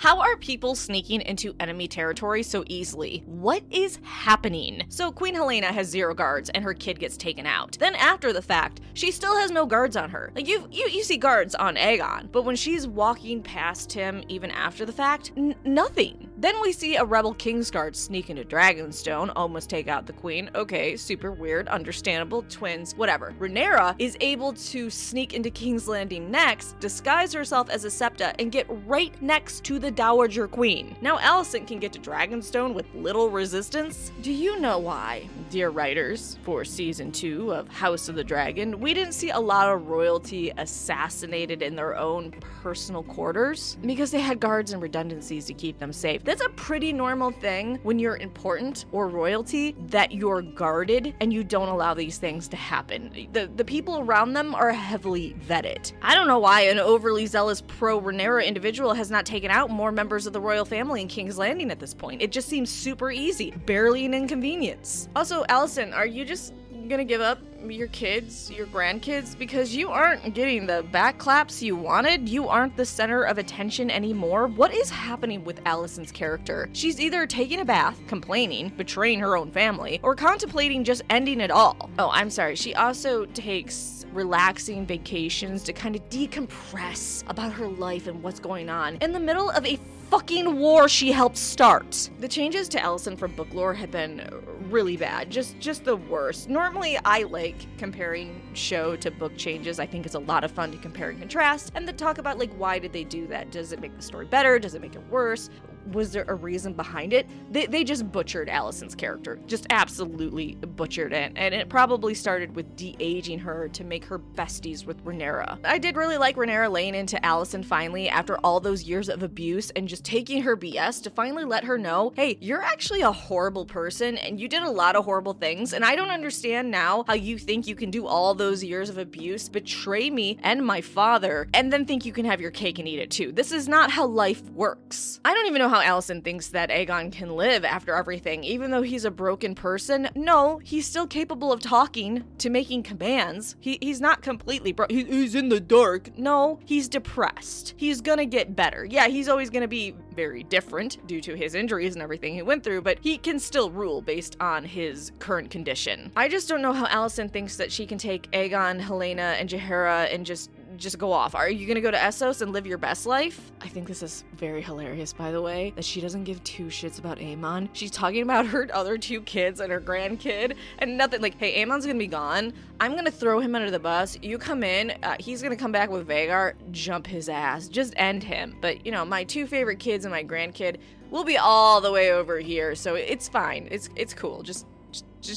How are people sneaking into enemy territory so easily? What is happening? So Queen Helena has 0 guards and her kid gets taken out. Then after the fact, she still has no guards on her. Like you see guards on Aegon, but when she's walking past him even after the fact, nothing. Then we see a rebel Kingsguard sneak into Dragonstone, almost take out the queen. Okay, super weird, understandable, twins, whatever. Rhaenyra is able to sneak into King's Landing next, disguise herself as a septa, and get right next to the Dowager Queen. Now Alicent can get to Dragonstone with little resistance. Do you know why, dear writers, for season 2 of House of the Dragon, we didn't see a lot of royalty assassinated in their own personal quarters? Because they had guards and redundancies to keep them safe. That's a pretty normal thing when you're important or royalty, that you're guarded and you don't allow these things to happen. The people around them are heavily vetted. I don't know why an overly zealous pro-Rhaenyra individual has not taken out more members of the royal family in King's Landing at this point. It just seems super easy, barely an inconvenience. Also, Alicent, are you just gonna give up your kids, your grandkids, because you aren't getting the back claps you wanted? You aren't the center of attention anymore? What is happening with Alicent's character? She's either taking a bath, complaining, betraying her own family, or contemplating just ending it all. Oh, I'm sorry, she also takes relaxing vacations to kind of decompress about her life and what's going on in the middle of a fucking war she helped start. The changes to Alicent from book lore have been really bad, just the worst. Normally I like comparing show to book changes. I think it's a lot of fun to compare and contrast and to talk about like, why did they do that? Does it make the story better? Does it make it worse? Was there a reason behind it? They just butchered Alicent's character. Just absolutely butchered it. And it probably started with de-aging her to make her besties with Rhaenyra. I did really like Rhaenyra laying into Alicent finally after all those years of abuse and just taking her BS to finally let her know, hey, you're actually a horrible person and you did a lot of horrible things, and I don't understand now how you think you can do all those years of abuse, betray me and my father, and then think you can have your cake and eat it too. This is not how life works. I don't even know how Alicent thinks that Aegon can live after everything, even though he's a broken person. No, he's still capable of talking, to making commands. He's not completely broke. He's in the dark. No, he's depressed. He's gonna get better. Yeah, he's always gonna be very different due to his injuries and everything he went through, but he can still rule based on his current condition. I just don't know how Alicent thinks that she can take Aegon, Helena, and Jaehaera and just go off. Are you gonna go to Essos and live your best life? I think this is very hilarious, by the way, that she doesn't give 2 shits about Aemon. She's talking about her other 2 kids and her grandkid and nothing. Like, hey, Aemon's gonna be gone. I'm gonna throw him under the bus. You come in, he's gonna come back with Vhagar, jump his ass, just end him. But, you know, my 2 favorite kids and my grandkid will be all the way over here, so it's fine. It's cool. Just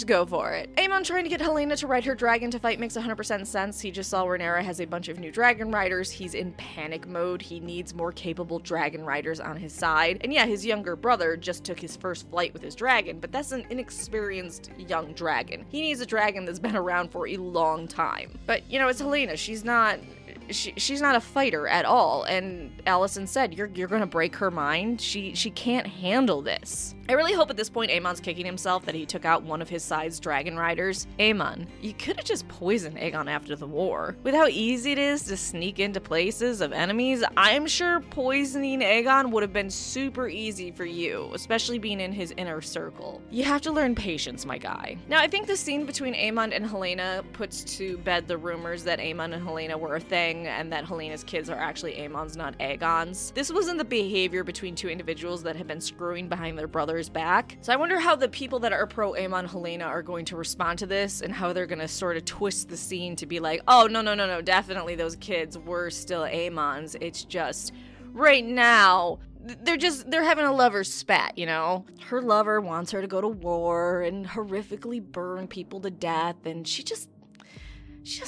go for it. Aemon trying to get Helena to ride her dragon to fight makes 100% sense. He just saw Rhaenyra has a bunch of new dragon riders. He's in panic mode. He needs more capable dragon riders on his side. And yeah, his younger brother just took his first flight with his dragon, but that's an inexperienced young dragon. He needs a dragon that's been around for a long time. But, you know, it's Helena. She's not a fighter at all, and Alicent said, you're gonna break her mind. She can't handle this. I really hope at this point Aemon's kicking himself that he took out one of his side's dragon riders. Aemon, you could have just poisoned Aegon after the war. With how easy it is to sneak into places of enemies, I'm sure poisoning Aegon would have been super easy for you, especially being in his inner circle. You have to learn patience, my guy. Now, I think the scene between Aemon and Helena puts to bed the rumors that Aemon and Helena were a thing and that Helena's kids are actually Aemon's, not Aegon's. This wasn't the behavior between 2 individuals that have been screwing behind their brother's back. So I wonder how the people that are pro Aemon Helena are going to respond to this and how they're gonna sort of twist the scene to be like, oh, no, definitely those kids were still Aemon's. It's just right now they're having a lover's spat, you know? Her lover wants her to go to war and horrifically burn people to death, and she just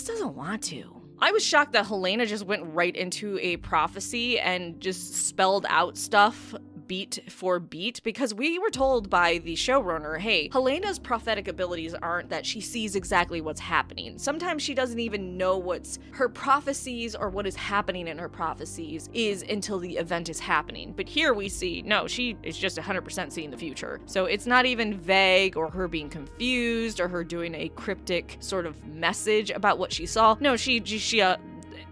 doesn't want to. I was shocked that Helena just went right into a prophecy and just spelled out stuff beat for beat, because we were told by the showrunner, hey, Helena's prophetic abilities aren't that she sees exactly what's happening. Sometimes she doesn't even know what's her prophecies or what is happening in her prophecies is until the event is happening. But here we see, no, she is just 100% seeing the future. So it's not even vague or her being confused or her doing a cryptic sort of message about what she saw. No,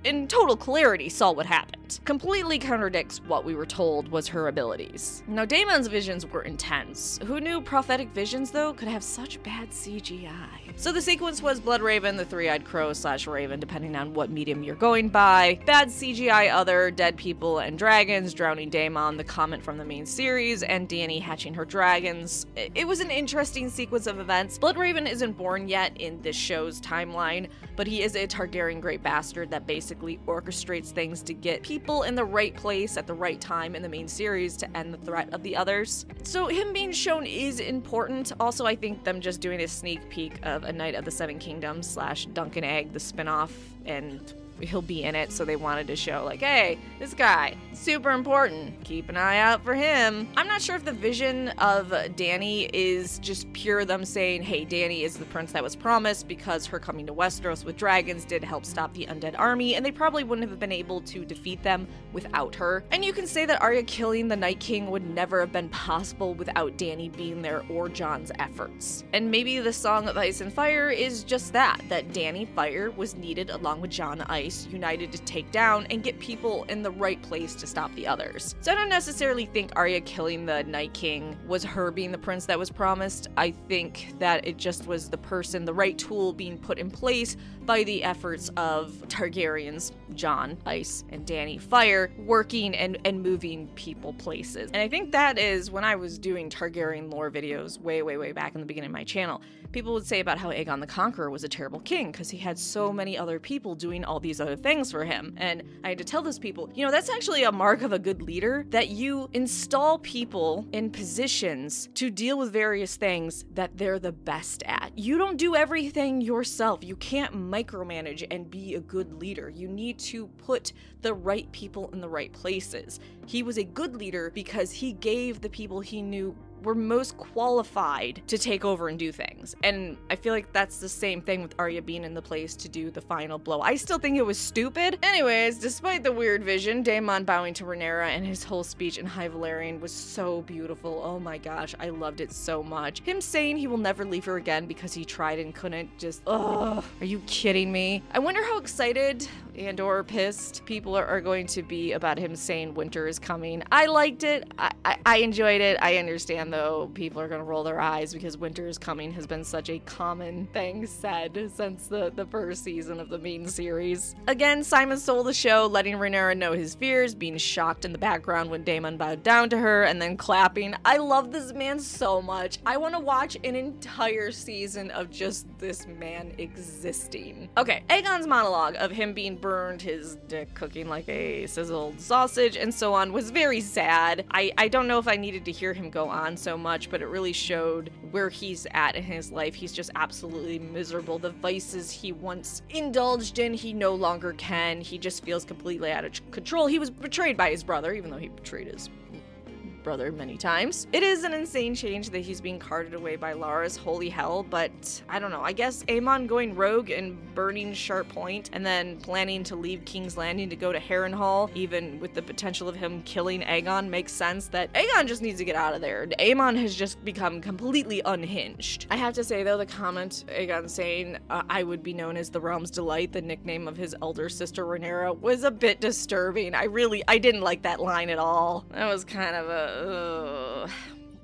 in total clarity saw what happened. Completely contradicts what we were told was her abilities. Now, Daemon's visions were intense. Who knew prophetic visions, though, could have such bad CGI? So the sequence was Bloodraven, the three-eyed crow / raven, depending on what medium you're going by, bad CGI other, dead people and dragons, drowning Daemon, the comment from the main series, and Dany hatching her dragons. It was an interesting sequence of events. Bloodraven isn't born yet in this show's timeline, but he is a Targaryen great bastard that basically orchestrates things to get people in the right place at the right time in the main series to end the threat of the others. So him being shown is important. Also, I think them just doing a sneak peek of A Knight of the Seven Kingdoms / Dunk and Egg, the spinoff, and he'll be in it, so they wanted to show like, hey, this guy, super important, keep an eye out for him. I'm not sure if the vision of Dany is just pure them saying, hey, Dany is the prince that was promised, because her coming to Westeros with dragons did help stop the undead army, and they probably wouldn't have been able to defeat them without her. And you can say that Arya killing the Night King would never have been possible without Dany being there or Jon's efforts. And maybe the Song of Ice and Fire is just that Dany Fire was needed along with Jon Ice united to take down and get people in the right place to stop the others. So I don't necessarily think Arya killing the Night King was her being the prince that was promised. I think that it just was the person, the right tool being put in place by the efforts of Targaryens, Jon Ice and Dany Fire, working and moving people places. And I think that is when I was doing Targaryen lore videos way back in the beginning of my channel. People would say about how Aegon the Conqueror was a terrible king because he had so many other people doing all these other things for him. And I had to tell those people, you know, that's actually a mark of a good leader, that you install people in positions to deal with various things that they're the best at. You don't do everything yourself. You can't micromanage and be a good leader. You need to put the right people in the right places. He was a good leader because he gave the people he knew were most qualified to take over and do things. And I feel like that's the same thing with Arya being in the place to do the final blow. I still think it was stupid. Anyways, despite the weird vision, Daemon bowing to Rhaenyra and his whole speech in High Valyrian was so beautiful. Oh my gosh, I loved it so much. Him saying he will never leave her again because he tried and couldn't, just, ugh, are you kidding me? I wonder how excited and or pissed people are going to be about him saying winter is coming. I liked it. I enjoyed it. I understand though people are gonna roll their eyes because winter is coming has been such a common thing said since the first season of the main series. Again, Simon stole the show, letting Rhaenyra know his fears, being shocked in the background when Daemon bowed down to her, and then clapping. I love this man so much. I want to watch an entire season of just this man existing. Okay, Aegon's monologue of him being burned, his dick cooking like a sizzled sausage, and so on was very sad. I don't know if I needed to hear him go on so much, but it really showed where he's at in his life. He's just absolutely miserable. The vices he once indulged in, he no longer can. He just feels completely out of control. He was betrayed by his brother, even though he betrayed his brother many times. It is an insane change that he's being carted away by Larys, holy hell, but I don't know, I guess Aemon going rogue and burning Sharp Point and then planning to leave King's Landing to go to Harrenhal, even with the potential of him killing Aegon, makes sense that Aegon just needs to get out of there. Aemon has just become completely unhinged. I have to say though, the comment Aegon saying, I would be known as the Realm's Delight, the nickname of his elder sister Rhaenyra, was a bit disturbing. I didn't like that line at all. That was kind of a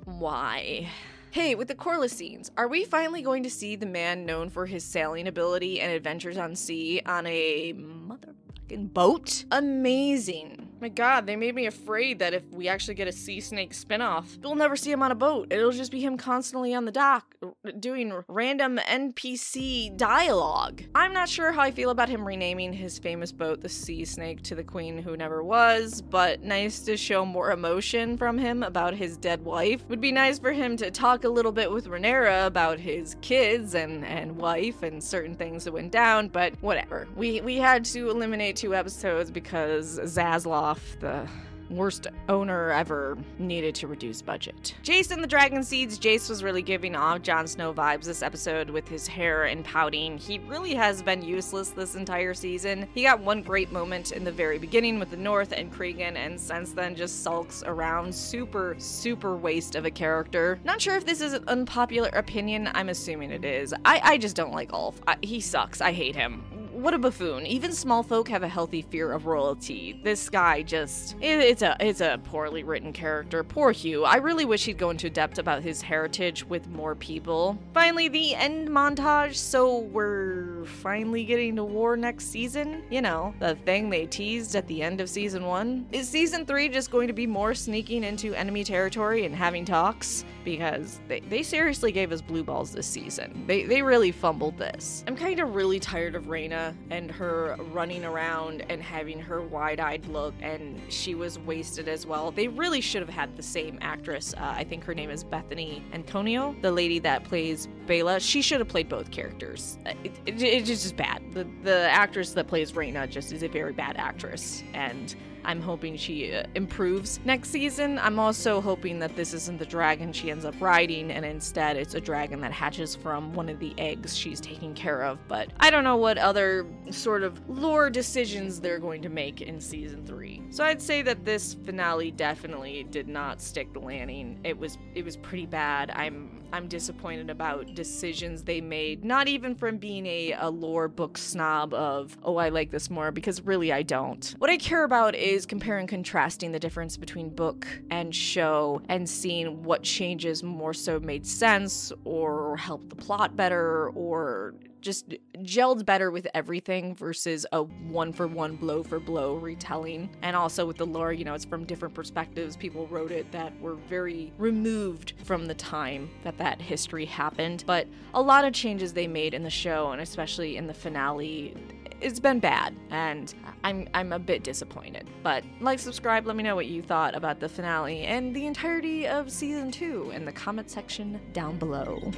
why? Hey, with the Corlys scenes, are we finally going to see the man known for his sailing ability and adventures on sea on a motherfucking boat? Amazing. My god, they made me afraid that if we actually get a Sea Snake spinoff, we'll never see him on a boat. It'll just be him constantly on the dock, doing random NPC dialogue. I'm not sure how I feel about him renaming his famous boat the Sea Snake to the Queen Who Never Was, but nice to show more emotion from him about his dead wife. Would be nice for him to talk a little bit with Rhaenyra about his kids and wife and certain things that went down, but whatever. We had to eliminate 2 episodes because Zaslav, the worst owner ever, needed to reduce budget. Jace and the Dragon Seeds. Jace was really giving off Jon Snow vibes this episode with his hair and pouting. He really has been useless this entire season. He got one great moment in the very beginning with the North and Cregan, and since then just sulks around. Super waste of a character. Not sure if this is an unpopular opinion. I'm assuming it is. I just don't like Ulf. He sucks. I hate him. what a buffoon. Even small folk have a healthy fear of royalty. This guy just, it's a poorly written character. Poor Hugh. I really wish he'd go into depth about his heritage with more people. Finally, the end montage, so we're finally getting to war next season. You know, the thing they teased at the end of season 1. Is season 3 just going to be more sneaking into enemy territory and having talks? Because they seriously gave us blue balls this season. They really fumbled this. I'm kind of really tired of Rhaena and her running around and having her wide-eyed look, and she was wasted as well. They really should have had the same actress. I think her name is Bethany Antonio, the lady that plays Bela. She should have played both characters. It's just bad. The actress that plays Rhaena just is a very bad actress, and I'm hoping she improves next season. I'm also hoping that this isn't the dragon she ends up riding, and instead it's a dragon that hatches from one of the eggs she's taking care of. But I don't know what other sort of lore decisions they're going to make in season 3. So I'd say that this finale definitely did not stick the landing. It was pretty bad. I'm disappointed about decisions they made, not even from being a lore book snob of, oh, I like this more, because really I don't. What I care about is comparing and contrasting the difference between book and show and seeing what changes more so made sense or helped the plot better or just gelled better with everything versus a one-for-one, blow-for-blow retelling. And also with the lore, you know, it's from different perspectives. People wrote it that were very removed from the time that history happened. But a lot of changes they made in the show, and especially in the finale, it's been bad, and I'm a bit disappointed. But like, subscribe, let me know what you thought about the finale and the entirety of season 2 in the comment section down below.